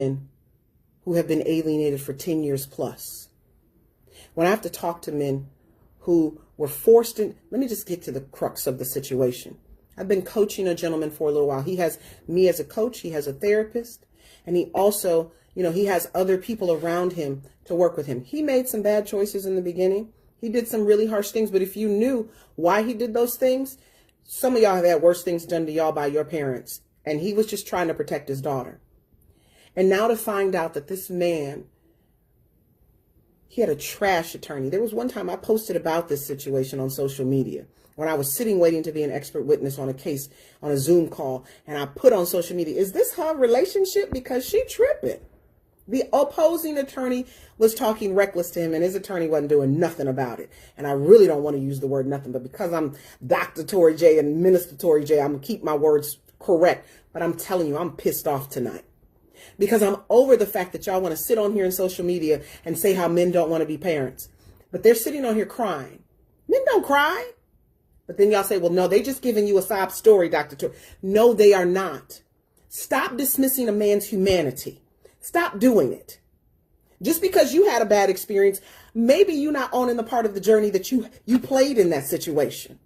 men who have been alienated for 10 years plus. When I have to talk to men who were forced in, let me just get to the crux of the situation. I've been coaching a gentleman for a little while. He has me as a coach. He has a therapist. And he also, he has other people around him to work with him. He made some bad choices in the beginning. He did some really harsh things. But if you knew why he did those things, some of y'all have had worse things done to y'all by your parents. And he was just trying to protect his daughter. And now to find out that this man, he had a trash attorney. There was one time I posted about this situation on social media when I was sitting waiting to be an expert witness on a case on a Zoom call. And I put on social media, is this her relationship? Because she tripping. The opposing attorney was talking reckless to him and his attorney wasn't doing nothing about it. And I really don't want to use the word nothing, but because I'm Dr. Tori J and Minister Tori J, I'm going to keep my words correct. But I'm telling you, I'm pissed off tonight. Because I'm over the fact that y'all want to sit on here in social media and say how men don't want to be parents. But they're sitting on here crying. Men don't cry. But then y'all say, well, no, they just giving you a sob story, Dr. Tori. No, they are not. Stop dismissing a man's humanity. Stop doing it. Just because you had a bad experience, maybe you're not owning the part of the journey that you played in that situation.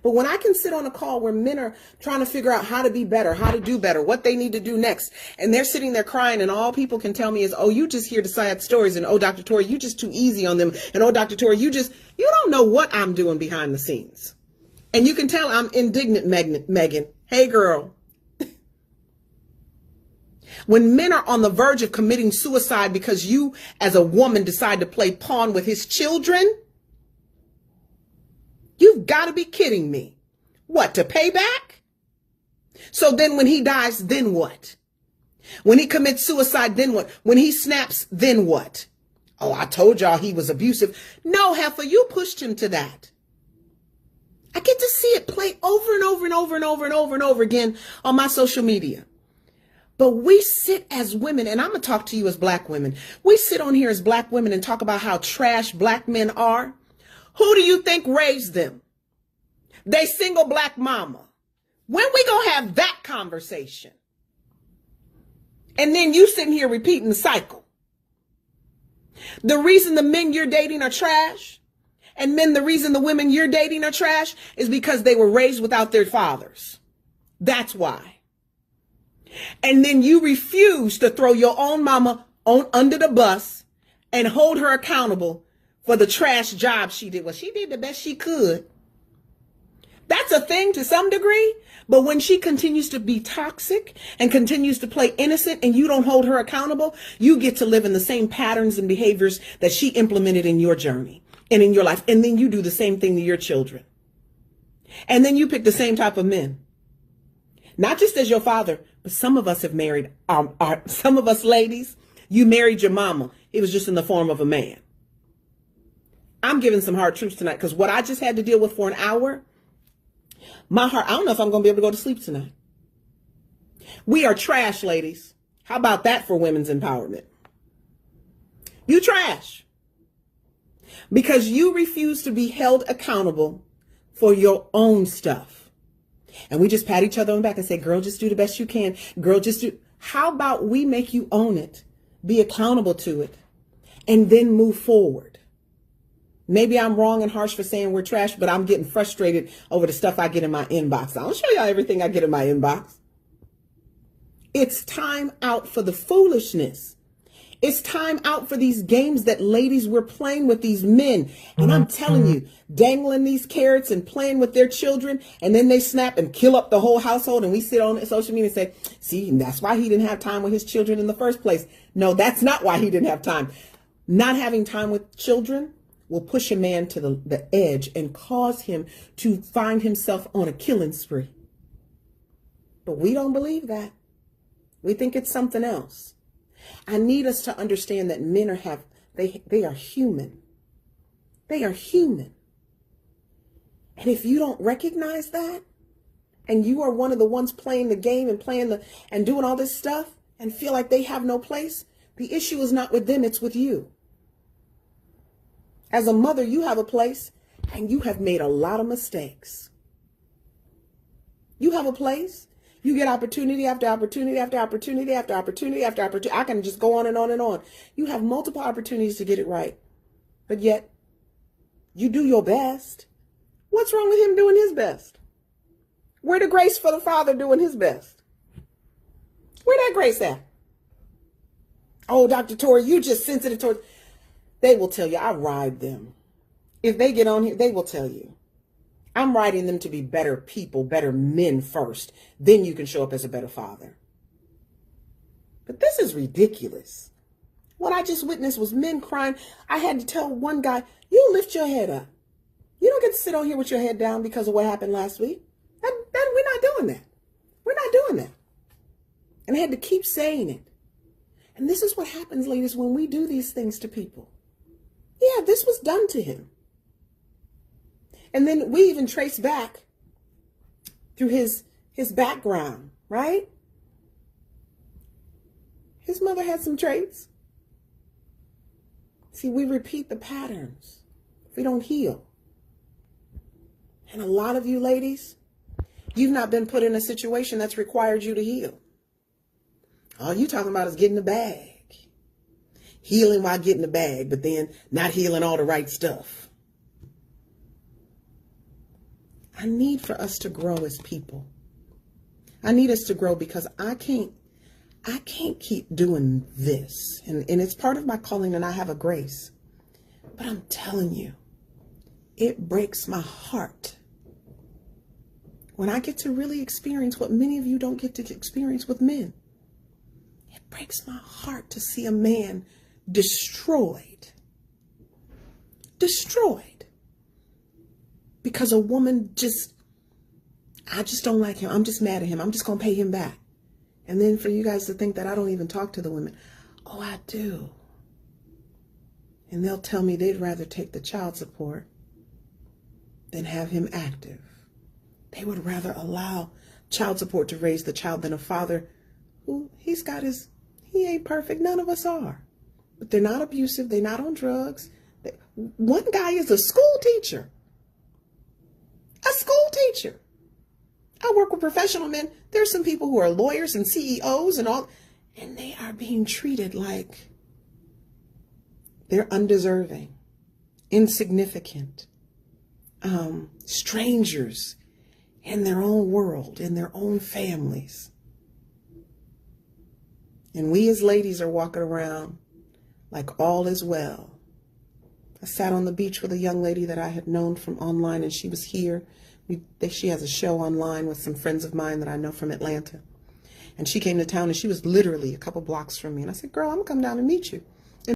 But when I can sit on a call where men are trying to figure out how to be better, how to do better, what they need to do next, and they're sitting there crying and all people can tell me is, oh, you just hear the sad stories, and oh, Dr. Tori, you just too easy on them, and oh, Dr. Tori, you don't know what I'm doing behind the scenes. And you can tell I'm indignant, Megan. Hey, girl. When men are on the verge of committing suicide because you as a woman decide to play pawn with his children, you've got to be kidding me. What, to pay back? So then when he dies, then what? When he commits suicide, then what? When he snaps, then what? Oh, I told y'all he was abusive. No, heifer, you pushed him to that. I get to see it play over and over and over and over and over and over again on my social media. But we sit as women, and I'm going to talk to you as black women. We sit on here as black women and talk about how trash black men are. Who do you think raised them? They single black mama. When we gonna have that conversation? And then you sitting here repeating the cycle. The reason the men you're dating are trash, and men, the reason the women you're dating are trash is because they were raised without their fathers. That's why. And then you refuse to throw your own mama under the bus and hold her accountable for the trash job she did. Well, she did the best she could. That's a thing to some degree. But when she continues to be toxic and continues to play innocent and you don't hold her accountable, you get to live in the same patterns and behaviors that she implemented in your journey and in your life. And then you do the same thing to your children. And then you pick the same type of men. Not just as your father, but some of us have married, some of us ladies, you married your mama. It was just in the form of a man. I'm giving some hard truths tonight because what I just had to deal with for an hour, my heart, I don't know if I'm going to be able to go to sleep tonight. We are trash, ladies. How about that for women's empowerment? You trash. Because you refuse to be held accountable for your own stuff. And we just pat each other on the back and say, girl, just do the best you can. Girl, just do. How about we make you own it, be accountable to it, and then move forward? Maybe I'm wrong and harsh for saying we're trash, but I'm getting frustrated over the stuff I get in my inbox. I'll show y'all everything I get in my inbox. It's time out for the foolishness. It's time out for these games that ladies were playing with these men. And I'm telling you, dangling these carrots and playing with their children, and then they snap and kill up the whole household. And we sit on social media and say, see, that's why he didn't have time with his children in the first place. No, that's not why he didn't have time. Not having time with children will push a man to the edge and cause him to find himself on a killing spree. But we don't believe that. We think it's something else. I need us to understand that men they are human. They are human. And if you don't recognize that, and you are one of the ones playing the game and and doing all this stuff and feel like they have no place, the issue is not with them, it's with you. As a mother, you have a place and you have made a lot of mistakes. You have a place. You get opportunity after opportunity after opportunity after opportunity after opportunity. I can just go on and on and on. You have multiple opportunities to get it right. But yet, you do your best. What's wrong with him doing his best? Where the grace for the father doing his best? Where that grace at? Oh, Dr. Tori, you just sensitive towards. They will tell you, I ride them. If they get on here, they will tell you. I'm riding them to be better people, better men first. Then you can show up as a better father. But this is ridiculous. What I just witnessed was men crying. I had to tell one guy, you lift your head up. You don't get to sit on here with your head down because of what happened last week. We're not doing that. We're not doing that. And I had to keep saying it. And this is what happens, ladies, when we do these things to people. Yeah, this was done to him. And then we even trace back through his background, right? His mother had some traits. See, we repeat the patterns. We don't heal. And a lot of you ladies, you've not been put in a situation that's required you to heal. All you talking about is getting the bag. Healing while getting the bag, but then not healing all the right stuff. I need for us to grow as people. I need us to grow because I can't keep doing this. And it's part of my calling and I have a grace. But I'm telling you, it breaks my heart when I get to really experience what many of you don't get to experience with men. It breaks my heart to see a man destroyed. Because a woman I just don't like him. I'm just mad at him. I'm just going to pay him back. And then for you guys to think that I don't even talk to the women. Oh, I do. And they'll tell me they'd rather take the child support than have him active. They would rather allow child support to raise the child than a father who he ain't perfect. None of us are. But they're not abusive. They're not on drugs. One guy is a school teacher. A school teacher. I work with professional men. There's some people who are lawyers and CEOs and all, and they are being treated like they're undeserving, insignificant, strangers in their own world, in their own families. And we as ladies are walking around like all is well. I sat on the beach with a young lady that I had known from online, and she was here. She has a show online with some friends of mine that I know from Atlanta. And she came to town, and she was literally a couple blocks from me. And I said, girl, I'm going to come down and meet you.